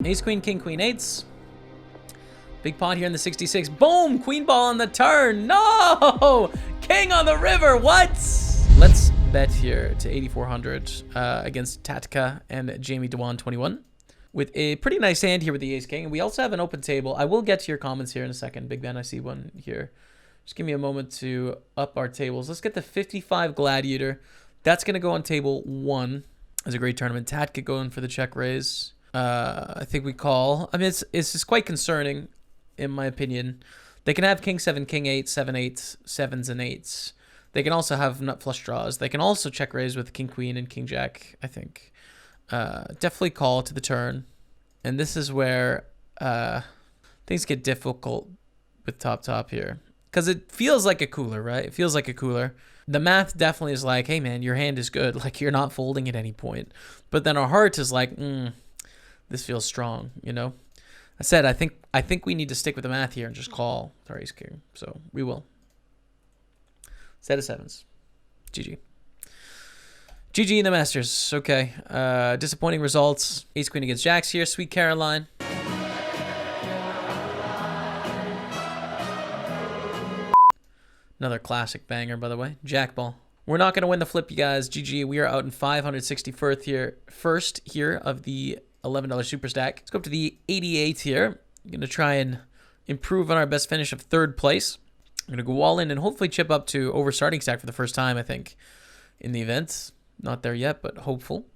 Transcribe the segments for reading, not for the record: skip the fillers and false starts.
Ace, queen, king, queen, eights. Big pot here in the 66. Boom! Queen ball on the turn. No! King on the river. What? Let's bet here to 8,400 against Tatka and Jamie Dewan 21 with a pretty nice hand here with the ace king. We also have an open table. I will get to your comments here in a second. Big Ben, I see one here. Just give me a moment to up our tables. Let's get the 55 Gladiator. That's going to go on table 1. It's a great tournament. Tatka going for the check raise. I think we call. I mean, it's just quite concerning, in my opinion. They can have king 7, king 8, 7, 8, 7s and 8s. They can also have nut flush draws. They can also check raise with king queen and king jack, I think. Definitely call to the turn. And this is where things get difficult with top here. Because it feels like a cooler, right? It feels like a cooler. The math definitely is like, hey, man, your hand is good. Like, you're not folding at any point. But then our heart is like, this feels strong, you know? I said, I think we need to stick with the math here and just call our ace king. So we will. Set of 7s. GG. GG in the Masters. Okay. Disappointing results. Ace queen against jacks here. Sweet Caroline. Another classic banger, by the way. Jack ball. We're not going to win the flip, you guys. GG. We are out in 561st here. First here of the $11 super stack. Let's go up to the 88 here. I'm going to try and improve on our best finish of 3rd place. I'm going to go all in and hopefully chip up to over starting stack for the first time, I think, in the event. Not there yet, but hopeful.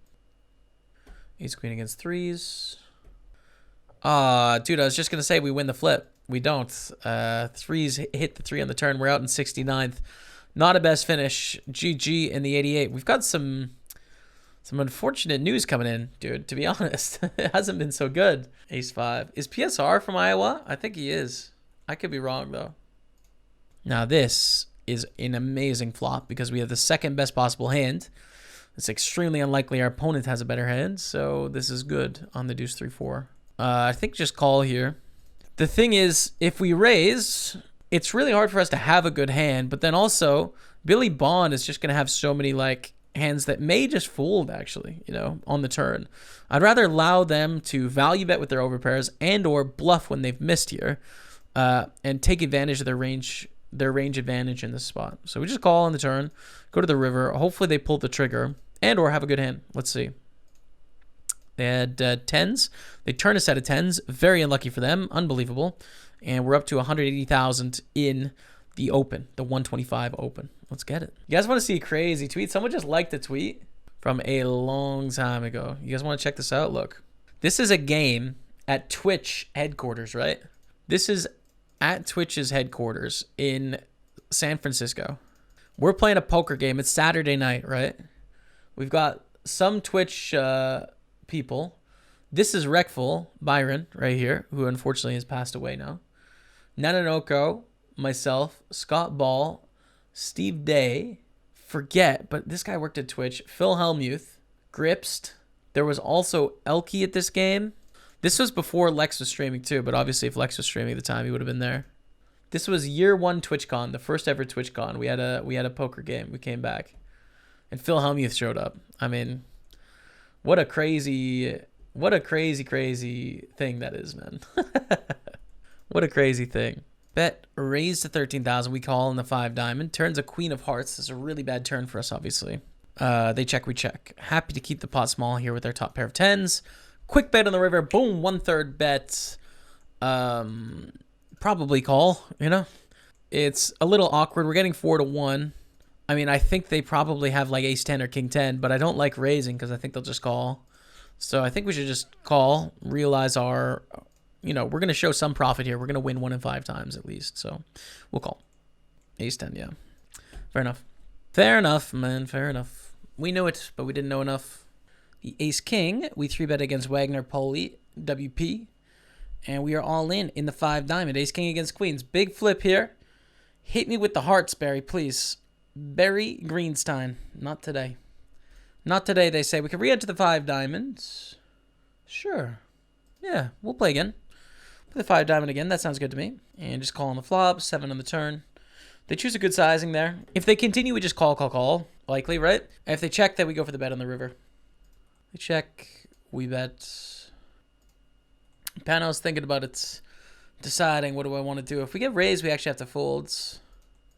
Ace queen against 3s. Dude, I was just going to say we win the flip. We don't. 3s hit the 3 on the turn. We're out in 69th. Not a best finish. GG in the 88. We've got some unfortunate news coming in, dude, to be honest. It hasn't been so good. Ace 5. Is PSR from Iowa? I think he is. I could be wrong, though. Now, this is an amazing flop because we have the 2nd best possible hand. It's extremely unlikely our opponent has a better hand, so this is good on the deuce 3-4. I think just call here. The thing is, if we raise, it's really hard for us to have a good hand, but then also, Billy Bond is just going to have so many, like, hands that may just fold, actually, you know, on the turn. I'd rather allow them to value bet with their overpairs and or bluff when they've missed here and take advantage of their range advantage in this spot. So we just call on the turn, go to the river. Hopefully they pull the trigger and or have a good hand. Let's see. They had 10s. They turn a set of 10s. Very unlucky for them. Unbelievable. And we're up to 180,000 in the open, the 125 open. Let's get it. You guys want to see a crazy tweet? Someone just liked a tweet from a long time ago. You guys want to check this out? Look. This is a game at Twitch headquarters, right? This is at Twitch's headquarters in San Francisco. We're playing a poker game. It's Saturday night, right? We've got some Twitch people. This is Wreckful Byron right here, who unfortunately has passed away now. Nananoko, myself, Scott Ball, Steve Day, forget, but this guy worked at Twitch. Phil Hellmuth, Gripst. There was also Elke at this game. This was before Lex was streaming too, but obviously if Lex was streaming at the time, he would have been there. This was year 1 TwitchCon, the first ever TwitchCon. We had a poker game. We came back, and Phil Hellmuth showed up. I mean, what a crazy thing that is, man. What a crazy thing. Bet raise to 13,000. We call in the 5 diamond. Turns a queen of hearts. This is a really bad turn for us, obviously. They check, we check. Happy to keep the pot small here with our top pair of 10s. Quick bet on the river. Boom, 1/3 bet. Probably call, you know. It's a little awkward. We're getting 4-1. I mean, I think they probably have like ace 10 or king 10, but I don't like raising because I think they'll just call. So I think we should just call, realize our, you know, we're going to show some profit here. We're going to win 1 in 5 times at least. So we'll call. Ace 10, yeah. Fair enough. Fair enough, man. Fair enough. We knew it, but we didn't know enough. The ace king, we 3-bet against Wagner Poli, WP. And we are all in the 5 diamond. Ace king against queens. Big flip here. Hit me with the hearts, Barry, please. Barry Greenstein. Not today. Not today, they say. We can re-enter the 5 diamonds. Sure. Yeah, we'll play again. Play the 5 diamond again. That sounds good to me. And just call on the flop. 7 on the turn. They choose a good sizing there. If they continue, we just call. Likely, right? And if they check, then we go for the bet on the river. They check. We bet. Panos thinking about it, deciding what do I want to do. If we get raised, we actually have to fold.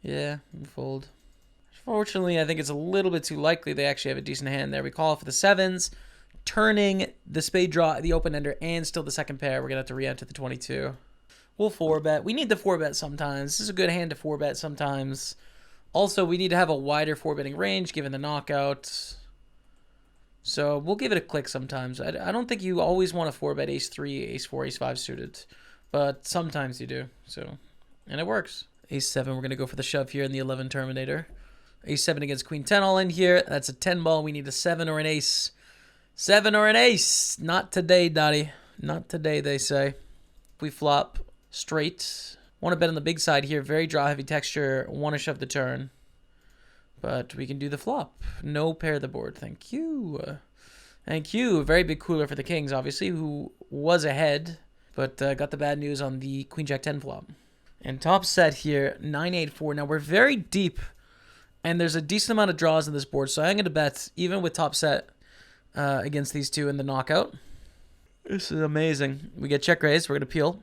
Yeah, we fold. Fortunately, I think it's a little bit too likely they actually have a decent hand there. We call for the sevens, turning the spade draw, the open ender, and still the second pair. We're going to have to re-enter the 22. We'll 4-bet. We need to 4-bet sometimes. This is a good hand to 4-bet sometimes. Also, we need to have a wider 4-betting range given the knockout. So we'll give it a click sometimes. I don't think you always want to 4-bet ace-3, ace-4, ace-5 suited. But sometimes you do. So, and it works. Ace-7, we're going to go for the shove here in the 11 Terminator. Ace-7 against Queen-10 all in here. That's a 10 ball. We need a 7 or an ace. 7 or an ace. Not today, Dottie. Not today, they say. We flop straight. Want to bet on the big side here. Very draw-heavy texture. Want to shove the turn. But we can do the flop. No pair the board. Thank you. Thank you. Very big cooler for the Kings, obviously, who was ahead, but got the bad news on the Queen-Jack-10 flop. And top set here, 9-8-4. Now, we're very deep, and there's a decent amount of draws on this board, so I'm going to bet, even with top set against these two in the knockout. This is amazing. We get check raise. We're going to peel.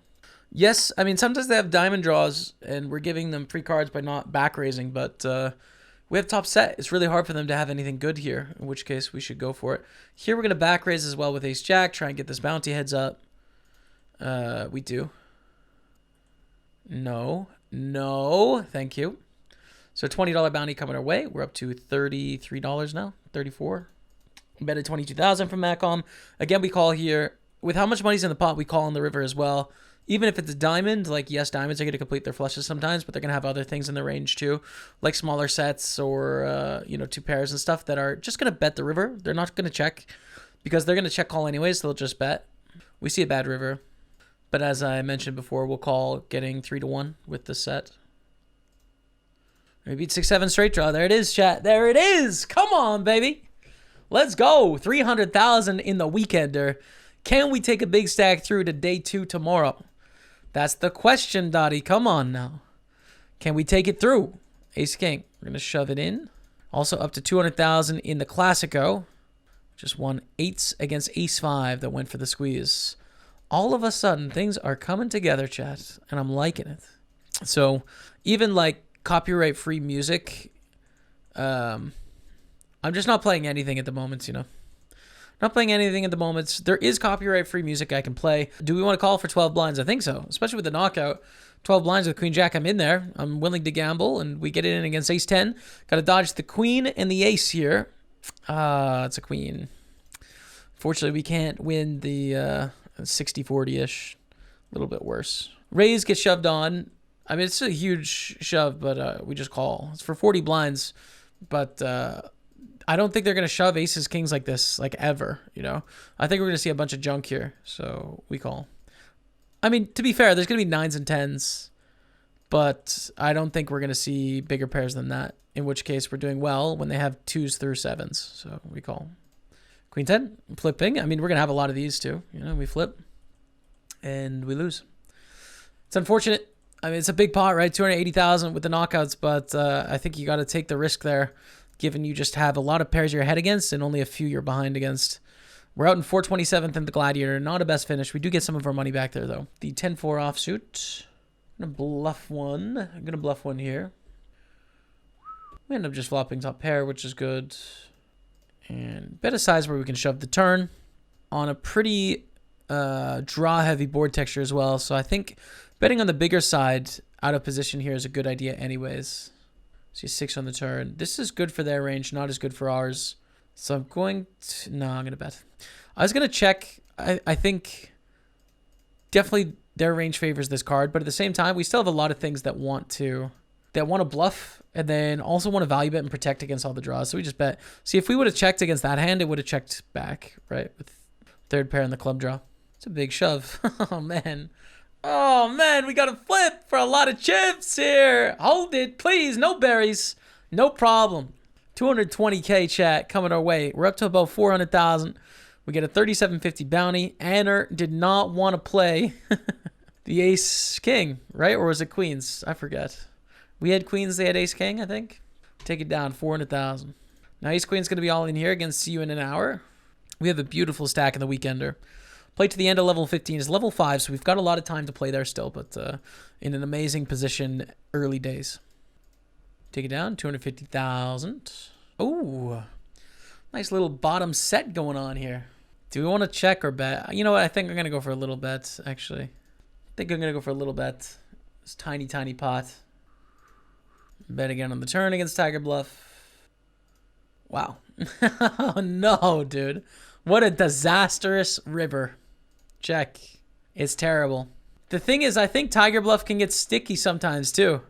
Yes, I mean, sometimes they have diamond draws, and we're giving them free cards by not back raising, but we have top set. It's really hard for them to have anything good here, in which case we should go for it. Here we're going to back raise as well with ace-jack, try and get this bounty heads up. We do. No. No. Thank you. So $20 bounty coming our way. We're up to $33 now. $34. Betted $22,000 from Macom. Again, we call here. With how much money's in the pot, we call on the river as well. Even if it's a diamond, like, yes, diamonds are going to complete their flushes sometimes, but they're going to have other things in the range too, like smaller sets or, you know, two pairs and stuff that are just going to bet the river. They're not going to check because they're going to check call anyways, so they'll just bet. We see a bad river. But as I mentioned before, we'll call getting 3-1 with the set. We beat 6-7 straight draw. There it is, chat. There it is. Come on, baby. Let's go. 300,000 in the weekender. Can we take a big stack through to day 2 tomorrow? That's the question, Dottie. Come on now. Can we take it through? Ace King. We're going to shove it in. Also up to 200,000 in the Classico. Just won 8s against Ace-5 that went for the squeeze. All of a sudden, things are coming together, chat, and I'm liking it. So even like copyright-free music, I'm just not playing anything at the moment, you know. Not playing anything at the moment. There is copyright-free music I can play. Do we want to call for 12 blinds? I think so, especially with the knockout. 12 blinds with Queen Jack, I'm in there. I'm willing to gamble, and we get it in against Ace-10. Got to dodge the Queen and the Ace here. It's a Queen. Fortunately, we can't win the 60-40-ish. A little bit worse. Raise gets shoved on. I mean, it's a huge shove, but we just call. It's for 40 blinds, but I don't think they're going to shove aces, kings like this, like ever, you know. I think we're going to see a bunch of junk here, so we call. I mean, to be fair, there's going to be 9s and 10s, but I don't think we're going to see bigger pairs than that, in which case we're doing well when they have 2s through 7s, so we call. Queen 10, flipping. I mean, we're going to have a lot of these too. You know, we flip and we lose. It's unfortunate. I mean, it's a big pot, right? 280,000 with the knockouts, but I think you got to take the risk there, given you just have a lot of pairs you're ahead against and only a few you're behind against. We're out in 427th in the Gladiator. Not a best finish. We do get some of our money back there, though. The 10-4 offsuit. I'm going to bluff one. I'm going to bluff one here. We end up just flopping top pair, which is good. And bet a size where we can shove the turn on a pretty draw-heavy board texture as well. So I think betting on the bigger side out of position here is a good idea anyways. See 6 on the turn. This is good for their range, not as good for ours. So I'm going to... No, I'm going to bet. I was going to check. I think definitely their range favors this card. But at the same time, we still have a lot of things that want to bluff and then also want to value bet and protect against all the draws. So we just bet. See, if we would have checked against that hand, it would have checked back, right? With third pair in the club draw. It's a big shove. Oh, man. Oh, man, we got to flip for a lot of chips here. Hold it, please. No berries. No problem. 220K chat coming our way. We're up to about 400,000. We get a 37.50 bounty. Anner did not want to play the ace king, right? Or was it queens? I forget. We had queens. They had ace king, I think. Take it down, 400,000. Now ace queen's going to be all in here against see you in an hour. We have a beautiful stack in the weekender. Play to the end of level 15 is level 5, so we've got a lot of time to play there still, but in an amazing position early days. Take it down, 250,000. Oh, nice little bottom set going on here. Do we want to check or bet? You know what? I think I'm going to go for a little bet, actually. I think I'm going to go for a little bet. This tiny, tiny pot. Bet again on the turn against Tiger Bluff. Wow. Oh, no, dude. What a disastrous river. Check. It's terrible. The thing is, I think Tiger Bluff can get sticky sometimes, too.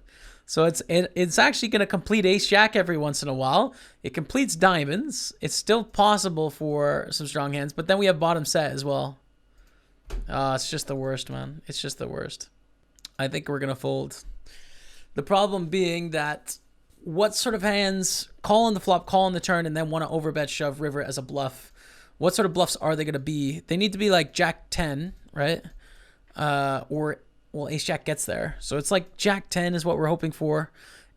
So it's actually going to complete ace-jack every once in a while. It completes diamonds. It's still possible for some strong hands, but then we have bottom set as well. It's just the worst, man. It's just the worst. I think we're going to fold. The problem being that what sort of hands call on the flop, call on the turn, and then want to overbet shove river as a bluff? What sort of bluffs are they going to be? They need to be like Jack 10, right? Well, ace-jack gets there. So it's like Jack 10 is what we're hoping for.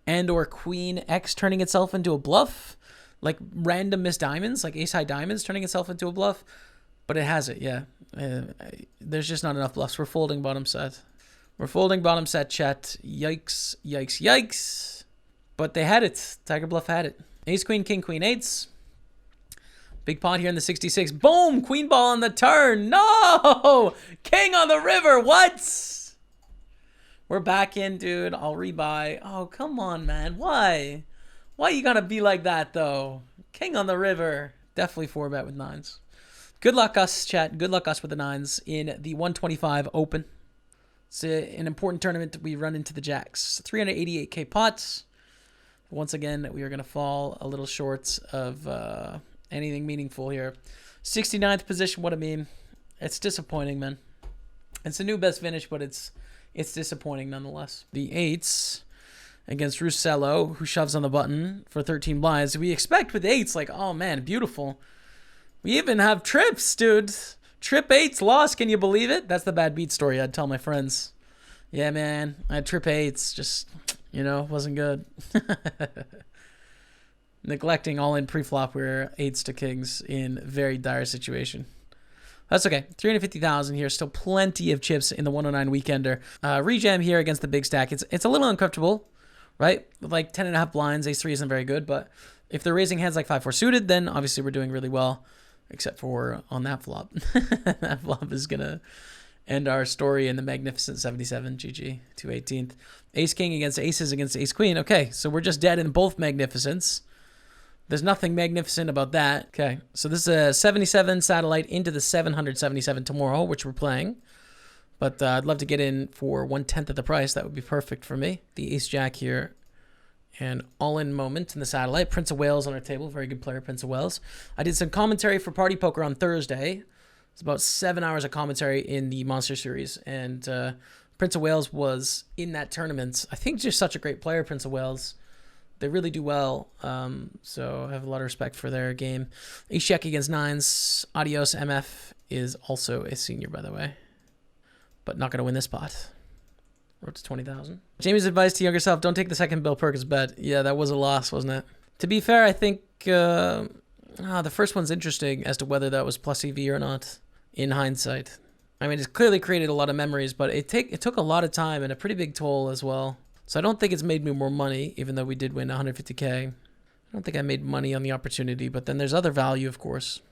And or Queen X turning itself into a bluff. Like random missed diamonds, like ace-high diamonds turning itself into a bluff. But it has it, yeah. There's just not enough bluffs. We're folding bottom set. We're folding bottom set, chat. Yikes, yikes, yikes. But they had it. Tiger Bluff had it. Ace, queen, king, queen, eights. Big pot here in the 66. Boom! Queen ball on the turn. No! King on the river. What? We're back in, dude. I'll rebuy. Oh, come on, man. Why? Why you gotta be like that, though? King on the river. Definitely 4-bet with nines. Good luck us, chat. Good luck us with the nines in the 125 Open. It's an important tournament. We run into the jacks. 388K pots. Once again, we are going to fall a little short of anything meaningful here. 69th position. What I mean, it's disappointing, man. It's a new best finish, but it's disappointing nonetheless. The eights against Russello, who shoves on the button for 13 blinds. We expect with eights, like, oh man, beautiful. We even have trips, dude. Trip eights lost. Can you believe it? That's the bad beat story I'd tell my friends. Yeah, man, I had trip eights. Just, you know, wasn't good. Neglecting all in pre-flop. We're eights to kings in very dire situation. That's okay. 350,000 here. Still plenty of chips in the 109 weekender. Rejam here against the big stack. It's a little uncomfortable, right? Like 10.5 blinds. Ace 3 isn't very good, but if they're raising hands like 5-4 suited, then obviously we're doing really well, except for on that flop. That flop is going to end our story in the magnificent 77. GG. 218th. Ace king against aces against ace queen. Okay, so we're just dead in both magnificents. There's nothing magnificent about that. Okay, so this is a 77 satellite into the 777 tomorrow, which we're playing. But I'd love to get in for 1/10 of the price. That would be perfect for me. The ace-jack here. And all-in moment in the satellite. Prince of Wales on our table. Very good player, Prince of Wales. I did some commentary for Party Poker on Thursday. It's about 7 hours of commentary in the Monster Series. And Prince of Wales was in that tournament. I think just such a great player, Prince of Wales. They really do well, so I have a lot of respect for their game. Ace-jack against nines. Adios, MF is also a senior, by the way. But not going to win this pot. We're up to 20,000. Jamie's advice to younger self, don't take the second Bill Perkins bet. Yeah, that was a loss, wasn't it? To be fair, I think the first one's interesting as to whether that was plus EV or not, in hindsight. I mean, it's clearly created a lot of memories, but it took a lot of time and a pretty big toll as well. So I don't think it's made me more money, even though we did win 150K. I don't think I made money on the opportunity, but then there's other value, of course.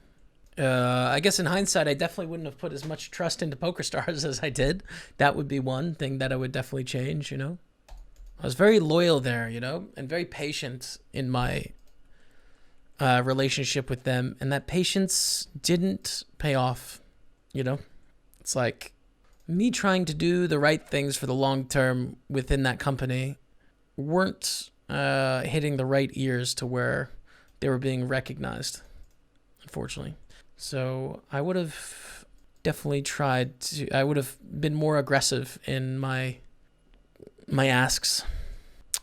I guess in hindsight, I definitely wouldn't have put as much trust into PokerStars as I did. That would be one thing that I would definitely change, you know. I was very loyal there, you know, and very patient in my relationship with them. And that patience didn't pay off, you know. It's like me trying to do the right things for the long term within that company weren't hitting the right ears to where they were being recognized, unfortunately. So I would have definitely tried to, I would have been more aggressive in my asks.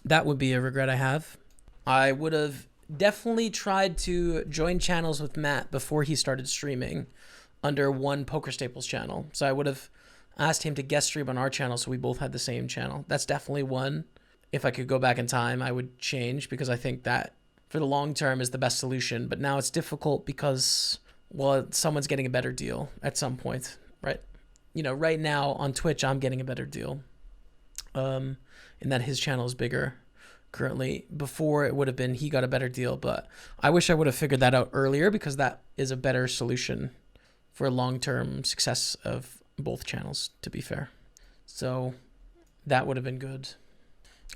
That would be a regret I have. I would have definitely tried to join channels with Matt before he started streaming under one Poker Staples channel. So I would have asked him to guest stream on our channel so we both had the same channel. That's definitely one. If I could go back in time, I would change because I think that for the long term is the best solution. But now it's difficult because well, someone's getting a better deal at some point, right? You know, right now on Twitch, I'm getting a better deal. In that his channel is bigger currently. Before, it would have been he got a better deal, but I wish I would have figured that out earlier, because that is a better solution for long-term success of both channels, to be fair. So that would have been good.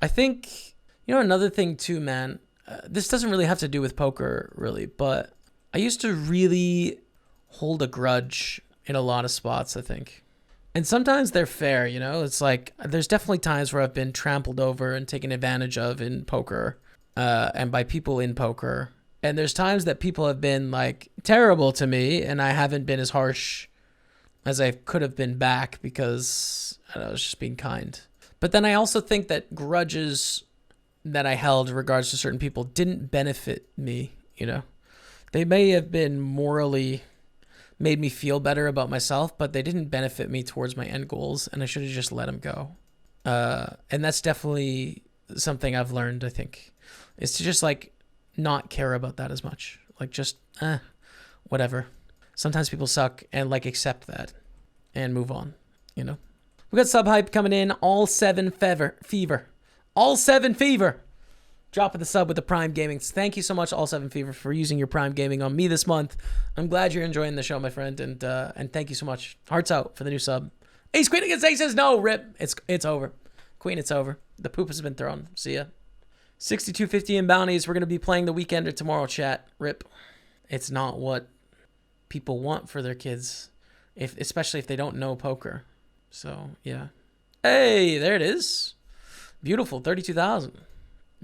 I think, you know, another thing too, man, this doesn't really have to do with poker, really, but I used to really hold a grudge in a lot of spots, I think. And sometimes they're fair, you know? It's like, there's definitely times where I've been trampled over and taken advantage of in poker, and by people in poker. And there's times that people have been, like, terrible to me, and I haven't been as harsh as I could have been back, because I was just being kind. But then I also think that grudges that I held in regards to certain people didn't benefit me, you know? They may have been morally made me feel better about myself, but they didn't benefit me towards my end goals, and I should have just let them go. And that's definitely something I've learned, I think, is to just, like, not care about that as much. Like, just, whatever. Sometimes people suck, and, like, accept that and move on, you know? We got sub hype coming in. All 7 fever. All 7 fever. Dropping the sub with the Prime Gaming. Thank you so much, All 7 Fever, for using your Prime Gaming on me this month. I'm glad you're enjoying the show, my friend, and thank you so much. Hearts out for the new sub. Ace Queen against Aces. No, rip. It's over. Queen, it's over. The poop has been thrown. See ya. 6250 in bounties. We're gonna be playing the Weekender tomorrow, chat. Rip. It's not what people want for their kids, especially if they don't know poker. So yeah. Hey, there it is. Beautiful. 32,000.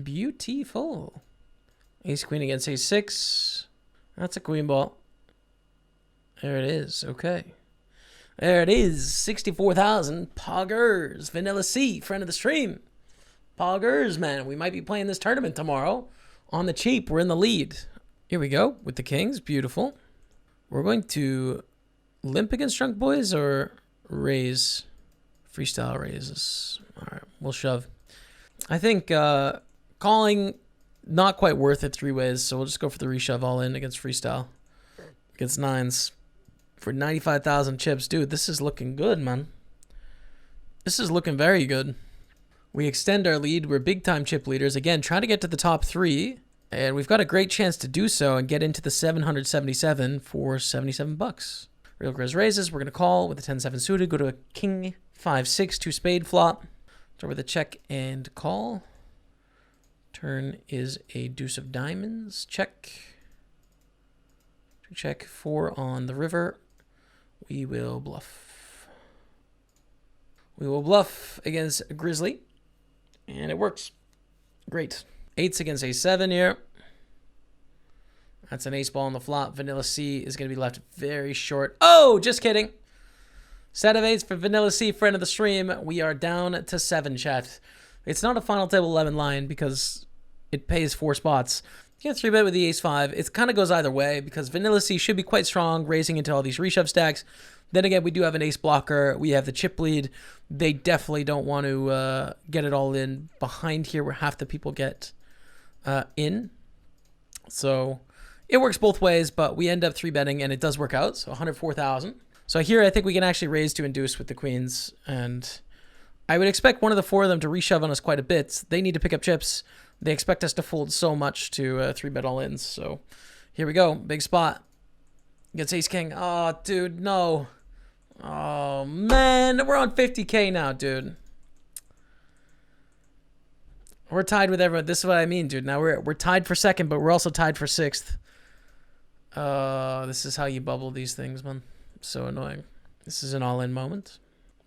Beautiful. Ace Queen against Ace 6. That's a queen ball. There it is. Okay. There it is. 64,000. Poggers. Vanilla C, friend of the stream. Poggers, man. We might be playing this tournament tomorrow. On the cheap. We're in the lead. Here we go with the kings. Beautiful. We're going to limp against drunk boys or raise. Freestyle raises. All right. We'll shove. I think calling, not quite worth it 3 ways, so we'll just go for the reshove all in against freestyle. Against 9s. For 95,000 chips. Dude, this is looking good, man. This is looking very good. We extend our lead. We're big-time chip leaders. Again, trying to get to the top 3, and we've got a great chance to do so and get into the 777 for 77 bucks. Real Grizz raises. We're going to call with a 10-7 suited. Go to a king 5-6, 2 spade flop. Start with a check and call. Turn is a deuce of diamonds. Check. Check 4 on the river. We will bluff. We will bluff against Grizzly. And it works. Great. 8s against A7 here. That's an ace ball on the flop. Vanilla C is going to be left very short. Oh, just kidding. Set of 8s for Vanilla C, friend of the stream. We are down to 7, chat. It's not a final table 11 line because it pays 4 spots. You can 3-bet with the ace 5. It kind of goes either way because Vanilla C should be quite strong, raising into all these reshove stacks. Then again, we do have an ace blocker. We have the chip lead. They definitely don't want to get it all in behind here where half the people get in. So it works both ways, but we end up 3-betting and it does work out. So 104,000. So here I think we can actually raise to induce with the queens. And I would expect one of the 4 of them to reshove on us quite a bit. They need to pick up chips. They expect us to fold so much to 3-bet all ins. So here we go. Big spot. Gets ace king. Oh, dude, no. Oh, man. We're on 50K now, dude. We're tied with everyone. This is what I mean, dude. Now we're tied for 2nd, but we're also tied for 6th. This is how you bubble these things, man. So annoying. This is an all-in moment.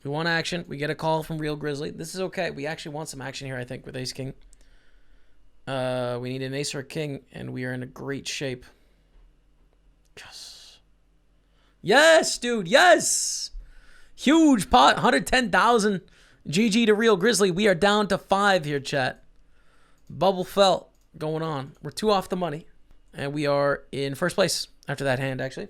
We want action. We get a call from Real Grizzly. This is okay. We actually want some action here, I think, with ace king. We need an ace or a king, and we are in a great shape. Yes. Yes, dude. Yes. Huge pot. 110,000. GG to Real Grizzly. We are down to 5 here, chat. Bubble felt going on. We're 2 off the money. And we are in first place after that hand, actually.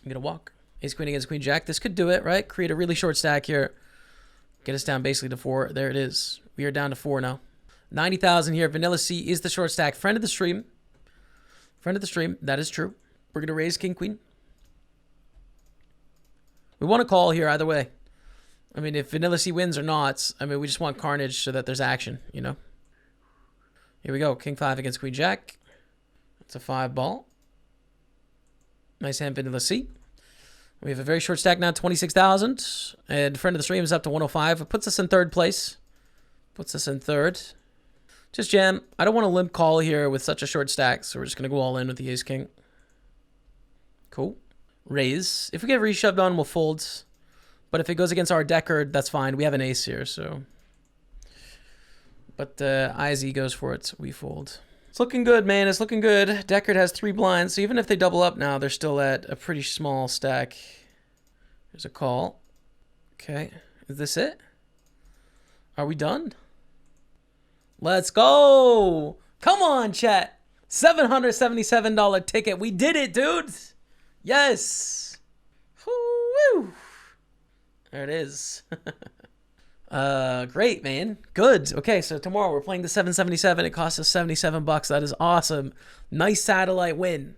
I'm going to walk. Ace queen against queen jack. This could do it, right? Create a really short stack here. Get us down basically to 4. There it is. We are down to 4 now. 90,000 here. Vanilla C is the short stack. Friend of the stream. Friend of the stream. That is true. We're going to raise king, queen. We want to call here either way. I mean, if Vanilla C wins or not, I mean, we just want carnage so that there's action, you know? Here we go. King 5 against queen jack. It's a 5 ball. Nice hand, Vanilla C. We have a very short stack now, 26,000. And friend of the stream is up to 105. It puts us in third place. Puts us in third. Just jam. I don't want to limp call here with such a short stack, so we're just going to go all in with the ace king. Cool. Raise. If we get reshoved on, we'll fold. But if it goes against our decker, that's fine. We have an ace here, so. But IZ goes for it. We fold. It's looking good, man. It's looking good. Deckard has 3 blinds, so even if they double up now, they're still at a pretty small stack. There's a call. Okay. Is this it? Are we done? Let's go! Come on, chat. $777 ticket. We did it, dudes. Yes. Woo! There it is. Great, man. Good. Okay, so tomorrow we're playing the 777. It costs us $77. That is awesome. Nice satellite win.